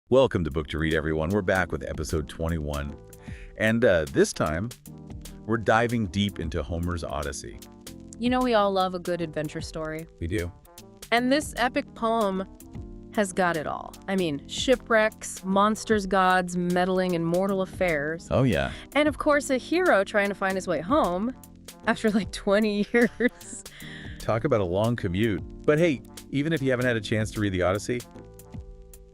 Welcome to Book to Read, everyone. We're back with episode 21. And this time, we're diving deep into Homer's Odyssey. You know we all love a good adventure story. We do. And this epic poem has got it all. I mean, shipwrecks, monsters, gods, meddling in mortal affairs. Oh, yeah. And of course, a hero trying to find his way home after like 20 years. Talk about a long commute. But hey, even if you haven't had a chance to read the Odyssey,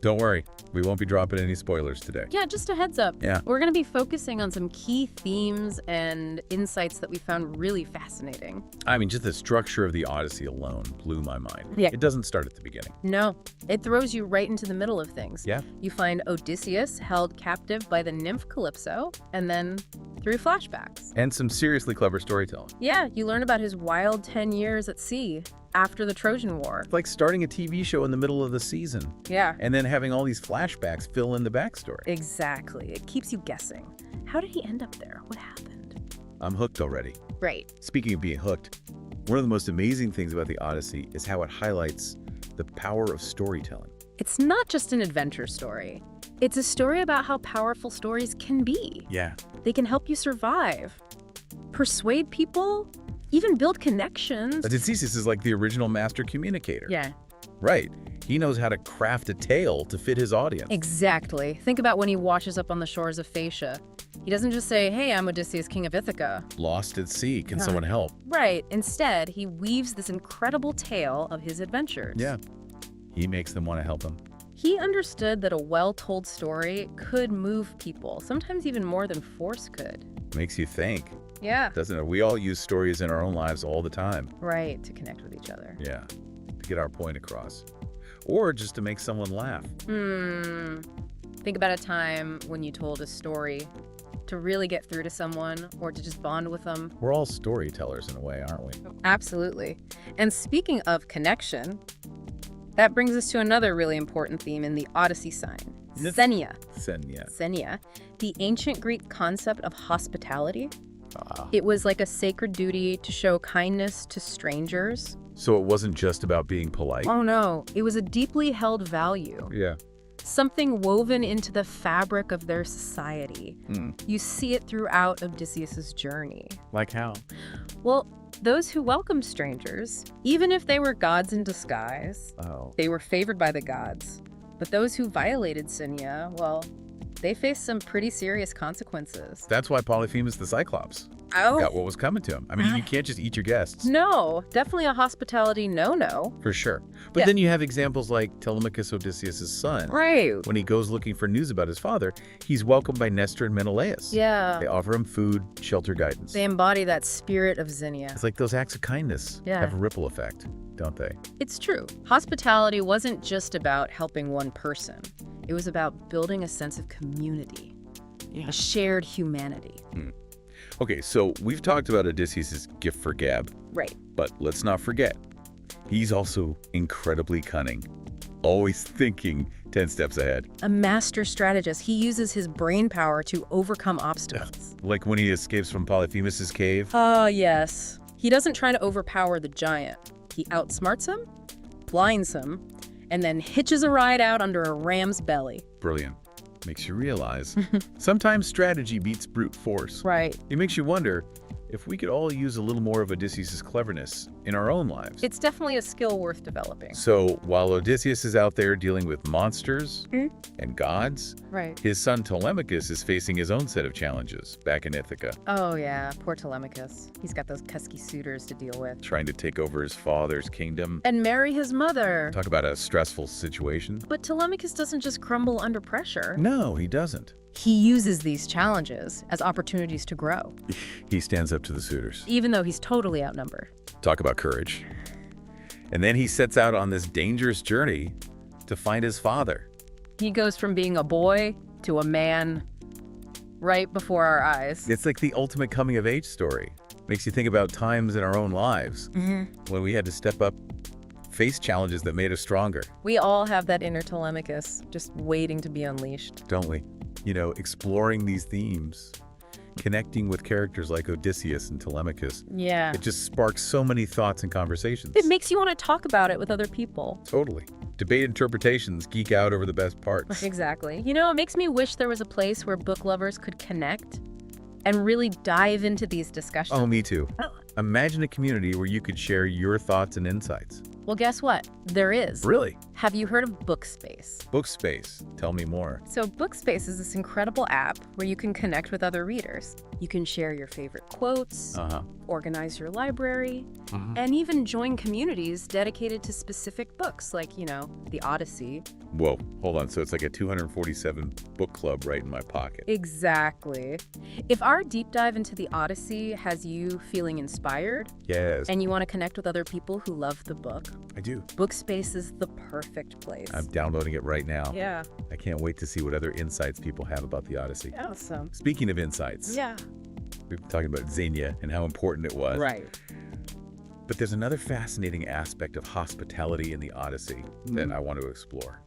don't worry. We won't be dropping any spoilers today. Yeah, just a heads up. Yeah. We're going to be focusing on some key themes and insights that we found really fascinating. I mean, just the structure of the Odyssey alone blew my mind. Yeah. It doesn't start at the beginning. No, it throws you right into the middle of things. Yeah. You find Odysseus held captive by the nymph Calypso, and then through flashbacks. And some seriously clever storytelling. Yeah, you learn about his wild 10 years at sea after the Trojan War. It's like starting a TV show in the middle of the season. Yeah. And then having all these flashbacks fill in the backstory. Exactly. It keeps you guessing. How did he end up there? What happened? I'm hooked already. Right. Speaking of being hooked, one of the most amazing things about the Odyssey is how it highlights the power of storytelling. It's not just an adventure story. It's a story about how powerful stories can be. Yeah. They can help you survive, persuade people, even build connections. Odysseus is like the original master communicator. Yeah. Right. He knows how to craft a tale to fit his audience. Exactly. Think about when he washes up on the shores of Phaeacia. He doesn't just say, hey, I'm Odysseus, king of Ithaca. Lost at sea. Can someone help? Right. Instead, he weaves this incredible tale of his adventures. Yeah. He makes them want to help him. He understood that a well-told story could move people, sometimes even more than force could. Makes you think, Yeah. doesn't it? We all use stories in our own lives all the time. Right, to connect with each other. Yeah. To get our point across. Or just to make someone laugh. Think about a time when you told a story to really get through to someone or to just bond with them. We're all storytellers in a way, aren't we? Absolutely. And speaking of connection, that brings us to another really important theme in the Odyssey sign, Xenia. Xenia, the ancient Greek concept of hospitality. It was like a sacred duty to show kindness to strangers. So it wasn't just about being polite? Oh no, it was a deeply held value. Yeah. Something woven into the fabric of their society. You see it throughout Odysseus's journey. Like how? Well, those who welcomed strangers, even if they were gods in disguise, they were favored by the gods. But those who violated Xenia, well, they faced some pretty serious consequences. That's why Polyphemus the Cyclops got what was coming to him. I mean, you can't just eat your guests. No, definitely a hospitality no-no. For sure. But then you have examples like Telemachus, Odysseus' son. Right. When he goes looking for news about his father, he's welcomed by Nestor and Menelaus. Yeah. They offer him food, shelter, guidance. They embody that spirit of Xenia. It's like those acts of kindness have a ripple effect, don't they? It's true. Hospitality wasn't just about helping one person. It was about building a sense of community, a shared humanity. Okay, so we've talked about Odysseus' gift for gab. Right. But let's not forget, he's also incredibly cunning, always thinking 10 steps ahead. A master strategist. He uses his brain power to overcome obstacles. Like when he escapes from Polyphemus' cave. Oh, yes. He doesn't try to overpower the giant. He outsmarts him, blinds him, and then hitches a ride out under a ram's belly. Brilliant. Makes you realize sometimes strategy beats brute force. Right. It makes you wonder if we could all use a little more of Odysseus' cleverness in our own lives. It's definitely a skill worth developing. So while Odysseus is out there dealing with monsters and gods, Right. his son Telemachus is facing his own set of challenges back in Ithaca, Oh, yeah. Poor Telemachus. He's got those pesky suitors to deal with. trying to take over his father's kingdom. And marry his mother. Talk about a stressful situation. But Telemachus doesn't just crumble under pressure. No, he doesn't. He uses these challenges as opportunities to grow, He stands up to the suitors. even though he's totally outnumbered. Talk about courage. And then he sets out on this dangerous journey to find his father. He goes from being a boy to a man right before our eyes. It's like the ultimate coming-of-age story. Makes you think about times in our own lives when we had to step up, face challenges that made us stronger, We all have that inner Telemachus just waiting to be unleashed. don't we? You know, exploring these themes connecting with characters like Odysseus and Telemachus. Yeah. It just sparks so many thoughts and conversations. It makes you want to talk about it with other people. Totally. Debate interpretations, geek out over the best parts. Exactly. You know, it makes me wish there was a place where book lovers could connect and really dive into these discussions. Oh, me too. Imagine a community where you could share your thoughts and insights. Well, guess what? There is. Really? Have you heard of Bookspace? Bookspace. Tell me more. So Bookspace is this incredible app where you can connect with other readers. You can share your favorite quotes, organize your library, and even join communities dedicated to specific books like, you know, the Odyssey. Whoa, hold on. So it's like a 247 book club right in my pocket. Exactly. If our deep dive into the Odyssey has you feeling inspired, yes, and you want to connect with other people who love the book, I do. Bookspace is the perfect place. I'm downloading it right now. Yeah. I can't wait to see what other insights people have about the Odyssey. Awesome. Speaking of insights, Yeah. we've been talking about Xenia and how important it was. Right. But there's another fascinating aspect of hospitality in the Odyssey that I want to explore.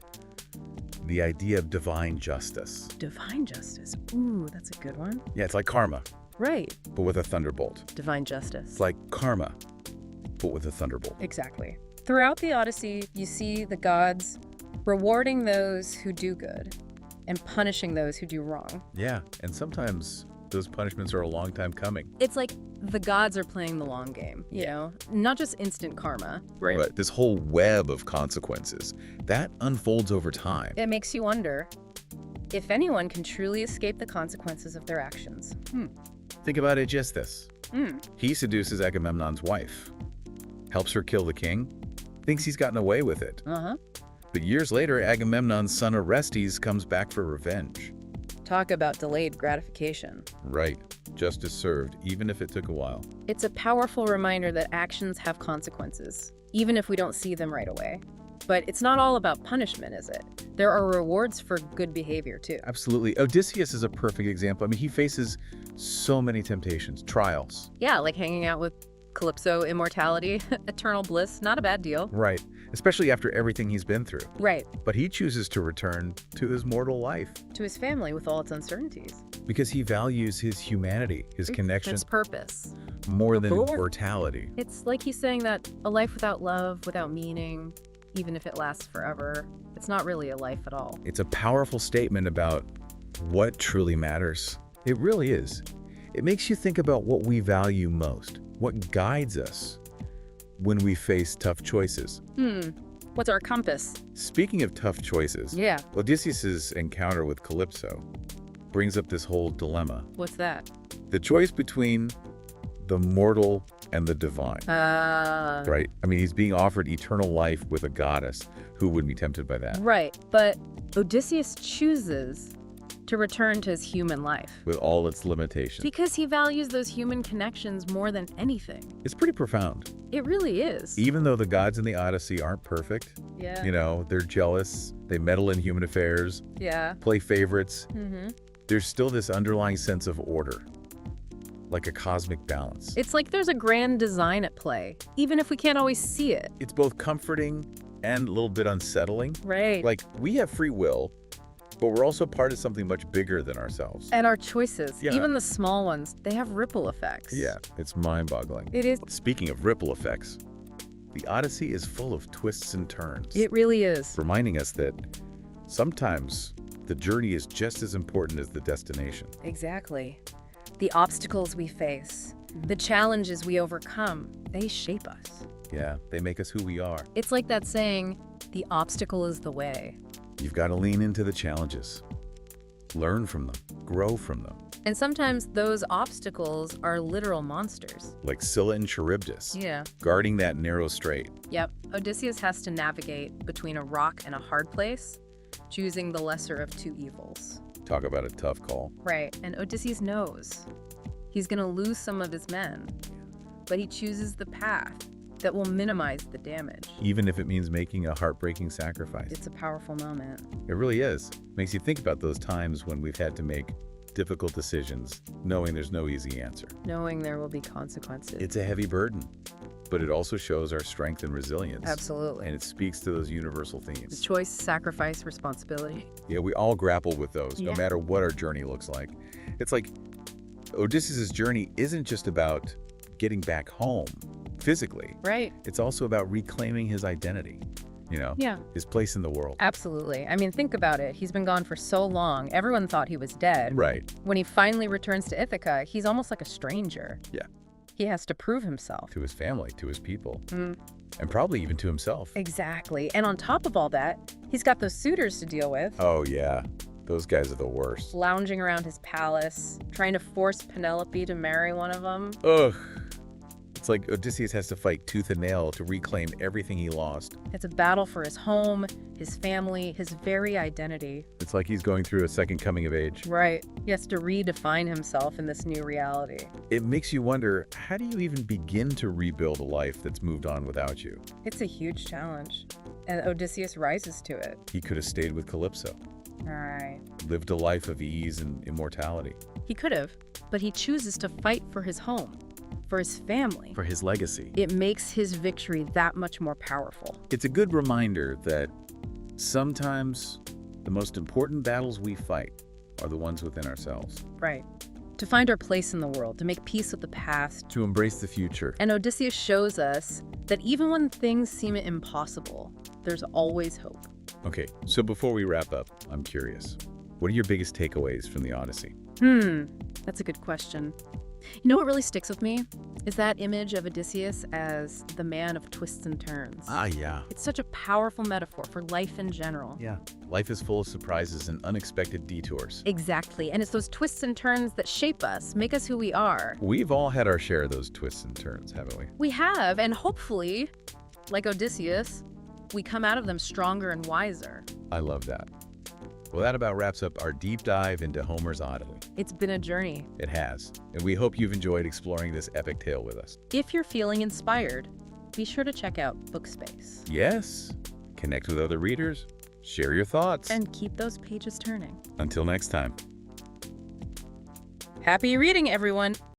The idea of divine justice. Divine justice. Ooh, that's a good one. Yeah, it's like karma, Right. but with a thunderbolt. Divine justice. It's like karma, but with a thunderbolt. Exactly. Throughout the Odyssey, you see the gods rewarding those who do good and punishing those who do wrong. Yeah, and sometimes those punishments are a long time coming. It's like the gods are playing the long game, you know, not just instant karma. Right. But this whole web of consequences, that unfolds over time. It makes you wonder if anyone can truly escape the consequences of their actions. Think about it just this. He seduces Agamemnon's wife, helps her kill the king, thinks he's gotten away with it. But years later, Agamemnon's son Orestes comes back for revenge. Talk about delayed gratification. Right. Justice served, even if it took a while. It's a powerful reminder that actions have consequences, even if we don't see them right away. But it's not all about punishment, is it? There are rewards for good behavior, too. Absolutely. Odysseus is a perfect example. I mean, he faces so many temptations, trials. Yeah, like hanging out with Calypso, immortality, eternal bliss, not a bad deal. Right. Especially after everything he's been through. Right. But he chooses to return to his mortal life. To his family with all its uncertainties. Because he values his humanity, his connection, Its purpose. more than mortality. It's like he's saying that a life without love, without meaning, even if it lasts forever, it's not really a life at all. It's a powerful statement about what truly matters. It really is. It makes you think about what we value most, what guides us when we face tough choices. What's our compass? Speaking of tough choices, Yeah. Odysseus' encounter with Calypso brings up this whole dilemma. What's that? The choice between the mortal and the divine. Right? I mean, he's being offered eternal life with a goddess. Who wouldn't be tempted by that? Right. But Odysseus chooses to return to his human life. With all its limitations. Because he values those human connections more than anything. It's pretty profound. It really is. Even though the gods in the Odyssey aren't perfect, Yeah. you know, they're jealous, they meddle in human affairs, Yeah. play favorites, Mm-hmm. there's still this underlying sense of order, like a cosmic balance. It's like there's a grand design at play, even if we can't always see it. It's both comforting and a little bit unsettling. Right. Like, we have free will, but we're also part of something much bigger than ourselves. And our choices, Yeah. even the small ones, they have ripple effects. Yeah, it's mind-boggling. It is. Speaking of ripple effects, the Odyssey is full of twists and turns, It really is. reminding us that sometimes the journey is just as important as the destination. Exactly. The obstacles we face, the challenges we overcome, they shape us. Yeah, they make us who we are. It's like that saying, the obstacle is the way. You've got to lean into the challenges, learn from them, grow from them, And sometimes those obstacles are literal monsters. like Scylla and Charybdis, Yeah. guarding that narrow strait. Yep. Odysseus has to navigate between a rock and a hard place, choosing the lesser of two evils. Talk about a tough call. Right. And Odysseus knows he's going to lose some of his men, but he chooses the path that will minimize the damage. Even if it means making a heartbreaking sacrifice. It's a powerful moment. It really is. Makes you think about those times when we've had to make difficult decisions, knowing there's no easy answer. Knowing there will be consequences. It's a heavy burden, but it also shows our strength and resilience. Absolutely. And it speaks to those universal The themes. choice, sacrifice, responsibility. Yeah, we all grapple with those, no Yeah. matter what our journey looks like. It's like Odysseus' journey isn't just about getting back home physically. Right. It's also about reclaiming his identity, his place in the world. Absolutely. I mean, think about it. He's been gone for so long. Everyone thought he was dead. Right. When he finally returns to Ithaca, he's almost like a stranger. Yeah. He has to prove himself. To his family, to his people, and probably even to himself. Exactly. And on top of all that, he's got those suitors to deal with. Oh, yeah. Those guys are the worst. Lounging around his palace, trying to force Penelope to marry one of them. Ugh. It's like Odysseus has to fight tooth and nail to reclaim everything he lost. It's a battle for his home, his family, his very identity. It's like he's going through a second coming of age. Right. He has to redefine himself in this new reality. It makes you wonder, how do you even begin to rebuild a life that's moved on without you? It's a huge challenge, and Odysseus rises to it. He could have stayed with Calypso. All right. Lived a life of ease and immortality. He could have, but he chooses to fight for his home, for his family, for his legacy. It makes his victory that much more powerful. It's a good reminder that sometimes the most important battles we fight are the ones within ourselves. Right. To find our place in the world, to make peace with the past. To embrace the future. And Odysseus shows us that even when things seem impossible, there's always hope. Okay, so before we wrap up, I'm curious. What are your biggest takeaways from the Odyssey? That's a good question. You know what really sticks with me? Is that image of Odysseus as the man of twists and turns. Ah, yeah. It's such a powerful metaphor for life in general. Yeah. Life is full of surprises and unexpected detours. Exactly. And it's those twists and turns that shape us, make us who we are. We've all had our share of those twists and turns, haven't we? We have, and hopefully, like Odysseus, we come out of them stronger and wiser. I love that. Well, that about wraps up our deep dive into Homer's Odyssey. It's been a journey. It has, and we hope you've enjoyed exploring this epic tale with us. If you're feeling inspired, be sure to check out Bookspace. Yes, connect with other readers, share your thoughts, and keep those pages turning. Until next time. Happy reading, everyone!